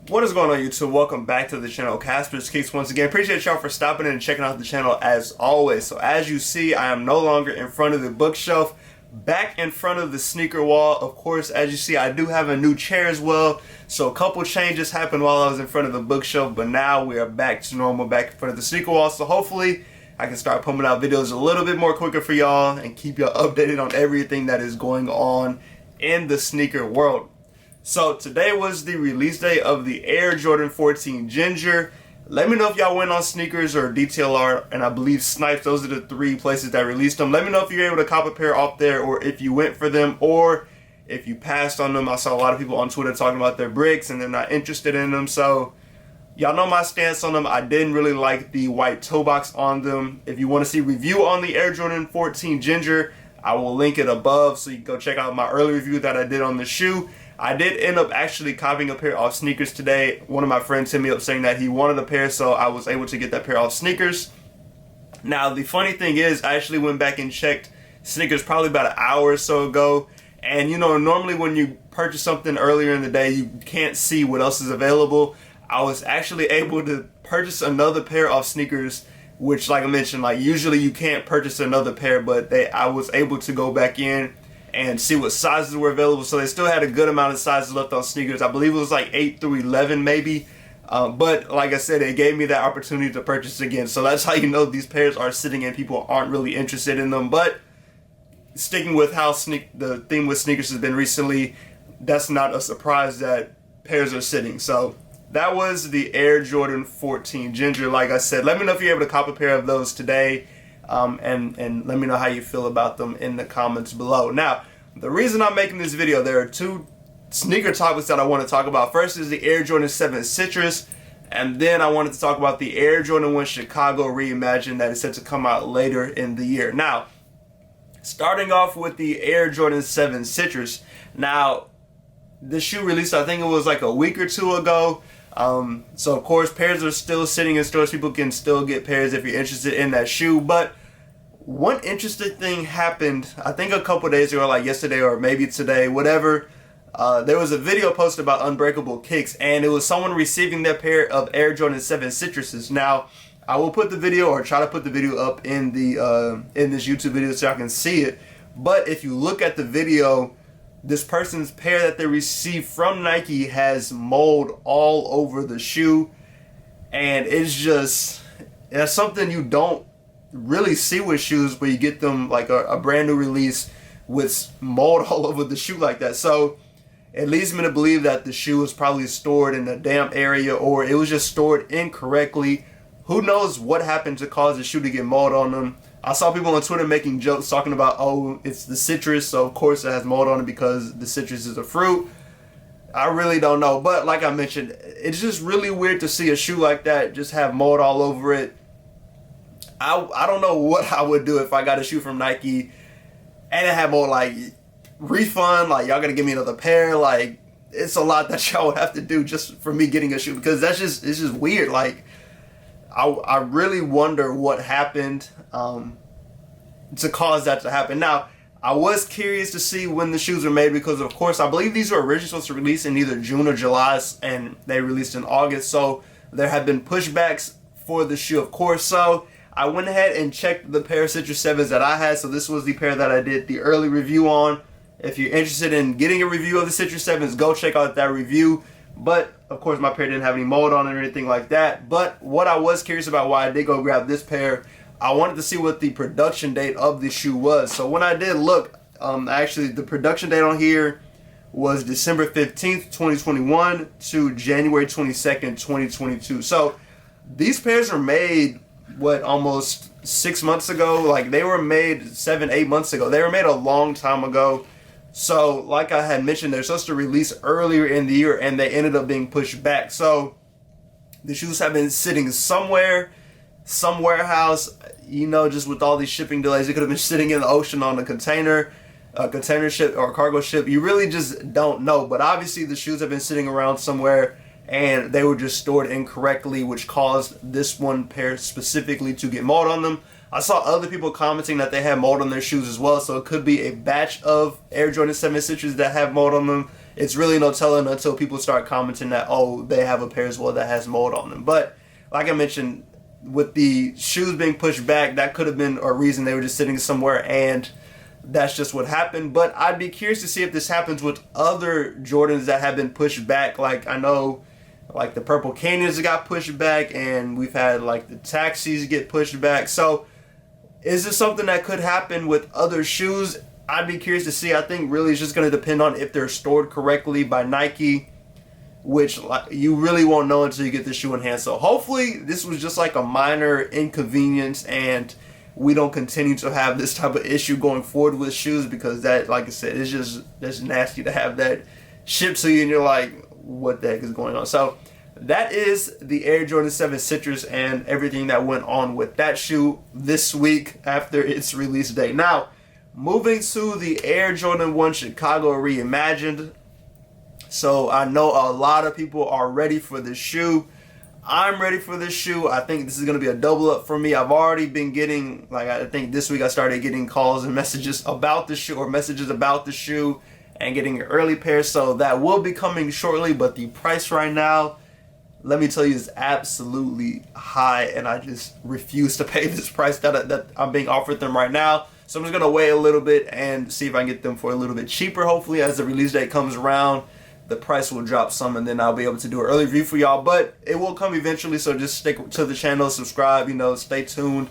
What is going on, YouTube? Welcome back to the channel, Casper's Kicks once again. Appreciate y'all for stopping in and checking out the channel as always. So as you see, I am no longer in front of the bookshelf, back in front of the sneaker wall. Of course, as you see, I do have a new chair as well. So a couple changes happened while I was in front of the bookshelf, but now we are back to normal, back in front of the sneaker wall. So hopefully I can start pumping out videos a little bit more quicker for y'all and keep y'all updated on everything that is going on in the sneaker world. So today was the release day of the Air Jordan 14 Ginger. Let me know if y'all went on Sneakers or DTLR, and I believe Snipes. Those are the three places that released them. Let me know if you were able to cop a pair off there, or if you went for them, or if you passed on them. I saw a lot of people on Twitter talking about their bricks and they're not interested in them. So y'all know my stance on them. I didn't really like the white toe box on them. If you want to see review on the Air Jordan 14 Ginger, I will link it above so you can go check out my early review that I did on the shoe. I did end up actually copying a pair off Sneakers today. One of my friends hit me up saying that he wanted a pair, so I was able to get that pair off Sneakers. Now, the funny thing is, I actually went back and checked Sneakers probably about an hour or so ago. And you know, normally when you purchase something earlier in the day, you can't see what else is available. I was actually able to purchase another pair off Sneakers, which, like I mentioned, like usually you can't purchase another pair, but I was able to go back in and see what sizes were available. So they still had a good amount of sizes left on Sneakers. I believe it was like 8 through 11 maybe. But like I said, it gave me that opportunity to purchase again. So that's how you know these pairs are sitting and people aren't really interested in them. But sticking with how the theme with Sneakers has been recently, that's not a surprise that pairs are sitting. So that was the Air Jordan 14 Ginger. Like I said, let me know if you're able to cop a pair of those today. And let me know how you feel about them in the comments below. Now, the reason I'm making this video, there are two sneaker topics that I want to talk about. First is the Air Jordan 7 Citrus, and then I wanted to talk about the Air Jordan 1 Chicago Reimagined that is set to come out later in the year. Now, starting off with the Air Jordan 7 Citrus. Now, the shoe released, I think it was like a week or two ago. So of course pairs are still sitting in stores. People can still get pairs if you're interested in that shoe. But one interesting thing happened, I think a couple days ago, like yesterday or maybe today, whatever. There was a video posted about Unbreakable Kicks, and it was someone receiving their pair of Air Jordan 7 Citruses. Now, I will put the video, or try to put the video up in the in this YouTube video so y'all can see it. But if you look at the video, this person's pair that they received from Nike has mold all over the shoe, and that's something you don't really see with shoes where you get them like a brand new release with mold all over the shoe like that. So it leads me to believe that the shoe was probably stored in a damp area, or it was just stored incorrectly. Who knows what happened to cause the shoe to get mold on them. I saw people on Twitter making jokes talking about, oh, it's the citrus, so of course it has mold on it because the citrus is a fruit. I really don't know, but like I mentioned, it's just really weird to see a shoe like that just have mold all over it. I don't know what I would do if I got a shoe from Nike and it had mold. Like, refund, like y'all gotta give me another pair. Like, it's a lot that y'all would have to do just for me getting a shoe, because it's just weird. Like, I really wonder what happened to cause that to happen. Now, I was curious to see when the shoes were made, because of course I believe these were originally supposed to release in either June or July, and they released in August. So there have been pushbacks for the shoe, of course. So I went ahead and checked the pair of Citrus 7s that I had. So this was the pair that I did the early review on. If you're interested in getting a review of the Citrus 7s, go check out that review. But of course my pair didn't have any mold on it or anything like that. But what I was curious about, why I did go grab this pair, I wanted to see what the production date of the shoe was. So when I did look, actually the production date on here was December 15th, 2021 to January 22nd, 2022. So these pairs are made, what, almost 6 months ago? Like, they were made 7-8 months ago. They were made a long time ago. So, like I had mentioned, they're supposed to release earlier in the year, and they ended up being pushed back. So, the shoes have been sitting somewhere, some warehouse, you know, just with all these shipping delays. It could have been sitting in the ocean on a container ship or a cargo ship. You really just don't know. But obviously, the shoes have been sitting around somewhere, and they were just stored incorrectly, which caused this one pair specifically to get mold on them. I saw other people commenting that they had mold on their shoes as well, so it could be a batch of Air Jordan 7 Citrus that have mold on them. it's really no telling until people start commenting that, oh, they have a pair as well that has mold on them. But like I mentioned, with the shoes being pushed back, that could have been a reason they were just sitting somewhere, and that's just what happened. But I'd be curious to see if this happens with other Jordans that have been pushed back. Like, I know like the Purple Canyons got pushed back, and we've had like the Taxis get pushed back. So is this something that could happen with other shoes? I'd be curious to see. I think really it's just going to depend on if they're stored correctly by Nike, which you really won't know until you get the shoe in hand. So hopefully this was just like a minor inconvenience, and we don't continue to have this type of issue going forward with shoes, because that, like I said, it's just nasty to have that shipped to you and you're like, what the heck is going on? So that is the Air Jordan 7 Citrus and everything that went on with that shoe this week after its release date. Now, moving to the Air Jordan 1 Chicago Reimagined. So I know a lot of people are ready for this shoe. I'm ready for this shoe. I think this is going to be a double up for me. I've already been getting, like, I think this week I started getting calls and messages about the shoe, or messages about the shoe, and getting an early pair. So that will be coming shortly, but the price right now, let me tell you, is absolutely high, and I just refuse to pay this price that I'm being offered them right now. So I'm just going to wait a little bit and see if I can get them for a little bit cheaper. Hopefully, as the release date comes around, the price will drop some, and then I'll be able to do an early review for y'all. But it will come eventually, so just stick to the channel, subscribe, stay tuned.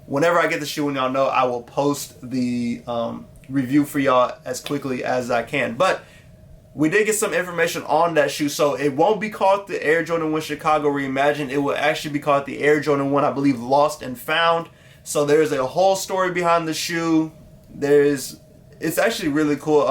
Whenever I get the shoe, and y'all know, I will post the review for y'all as quickly as I can. But we did get some information on that shoe, so it won't be called the Air Jordan 1 Chicago Reimagined. It will actually be called the Air Jordan 1, I believe, Lost and Found. So there's a whole story behind the shoe. It's actually really cool.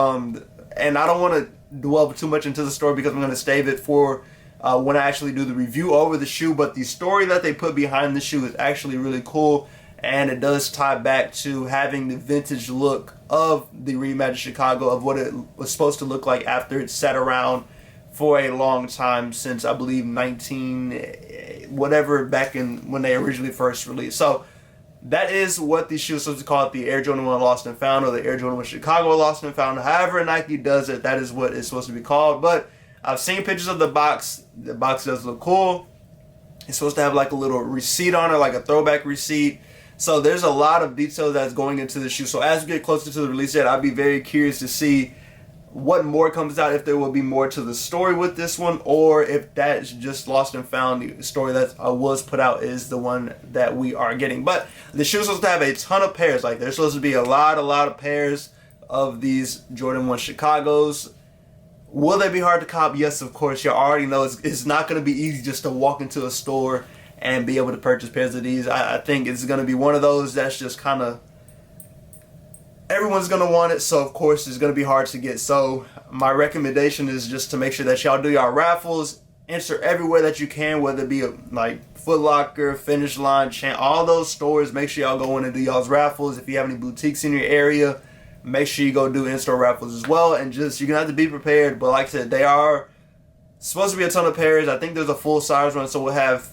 And I don't want to dwell too much into the story because I'm going to save it for when I actually do the review over the shoe. But the story that they put behind the shoe is actually really cool, and it does tie back to having the vintage look of the Reimagined Chicago, of what it was supposed to look like after it sat around for a long time, since I believe 19 whatever, back in when they originally first released. So that is what the shoe is supposed to call it, the Air Jordan 1 Lost and Found, or the Air Jordan 1 Chicago Lost and Found. However Nike does it, that is what it's supposed to be called. But I've seen pictures of the box. The box does look cool. It's supposed to have like a little receipt on it, like a throwback receipt. So there's a lot of detail that's going into the shoe. So as we get closer to the release date, I'll be very curious to see what more comes out, if there will be more to the story with this one, or if that's just Lost and Found. The story that was put out is the one that we are getting. But the shoe's supposed to have a ton of pairs. Like, there's supposed to be a lot of pairs of these Jordan 1 Chicagos. Will they be hard to cop? Yes, of course. You already know it's not going to be easy just to walk into a store and be able to purchase pairs of these. I think it's going to be one of those that's just kind of, everyone's going to want it, so of course it's going to be hard to get. So my recommendation is just to make sure that y'all do y'all raffles, enter everywhere that you can, whether it be like Foot Locker, Finish Line, all those stores. Make sure y'all go in and do y'all's raffles. If you have any boutiques in your area, make sure you go do in-store raffles as well. And just, you're going to have to be prepared. But like I said, they are supposed to be a ton of pairs. I think there's a full size one, so we'll have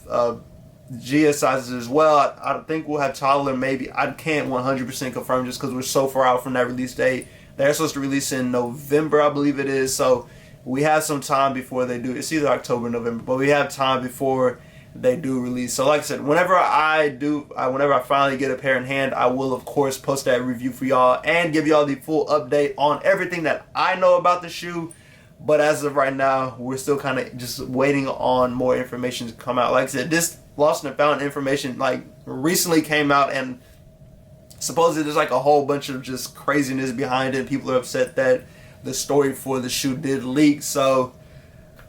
GS sizes as well. I think we'll have toddler, maybe. I can't 100% confirm just because we're so far out from that release date. They're supposed to release in November, I believe it is. So we have some time before they do. It's either October or November, but we have time before they do release. So like I said, whenever I finally get a pair in hand, I will of course post that review for y'all and give y'all the full update on everything that I know about the shoe. But as of right now, we're still kind of just waiting on more information to come out. Like I said, this Lost and Found information like recently came out, and supposedly there's like a whole bunch of just craziness behind it. People are upset that the story for the shoe did leak. So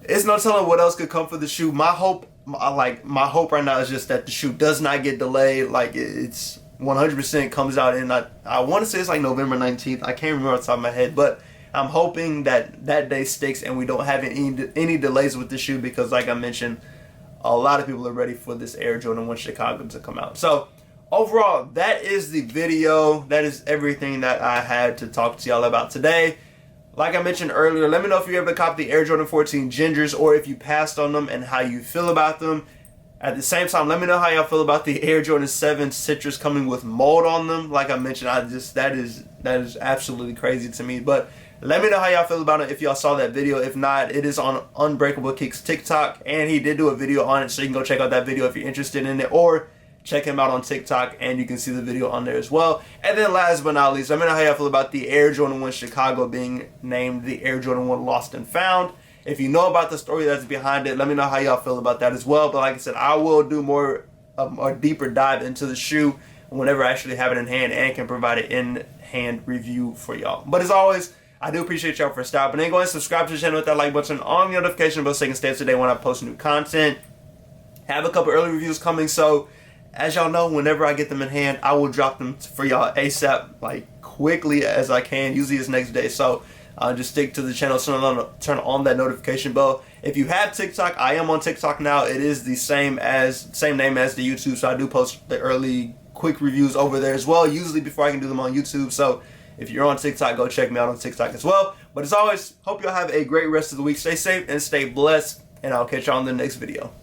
it's no telling what else could come for the shoe. My hope right now is just that the shoe does not get delayed. Like, it's 100% comes out in, I want to say it's like November 19th. I can't remember off the top of my head, but I'm hoping that that day sticks and we don't have any delays with the shoe, because like I mentioned, a lot of people are ready for this Air Jordan 1 Chicago to come out. So overall, that is the video. That is everything that I had to talk to y'all about today. Like I mentioned earlier, let me know if you're able to copy the Air Jordan 14 Gingers, or if you passed on them and how you feel about them. At the same time, let me know how y'all feel about the Air Jordan 7 Citrus coming with mold on them. Like I mentioned, that is absolutely crazy to me. But Let me know how y'all feel about it if y'all saw that video. If not, it is on Unbreakable Kick's TikTok, and he did do a video on it, so you can go check out that video if you're interested in it, or check him out on TikTok and you can see the video on there as well. And then last but not least, let me know how y'all feel about the Air Jordan 1 Chicago being named the Air Jordan 1 Lost and Found. If you know about the story that's behind it, let me know how y'all feel about that as well. But like I said, I will do more a deeper dive into the shoe whenever I actually have it in hand and can provide an in-hand review for y'all. But as always, I do appreciate y'all for stopping in. Go ahead and subscribe to the channel with that like button on the notification bell so you can stay up to date when I post new content. Have a couple early reviews coming, so as y'all know, whenever I get them in hand, I will drop them for y'all ASAP, like quickly as I can. Usually it's next day, so just stick to the channel, turn on that notification bell. If you have TikTok, I am on TikTok now. It is the same name as the YouTube, so I do post the early quick reviews over there as well, usually before I can do them on YouTube. So if you're on TikTok, go check me out on TikTok as well. But as always, hope y'all have a great rest of the week. Stay safe and stay blessed, and I'll catch y'all in the next video.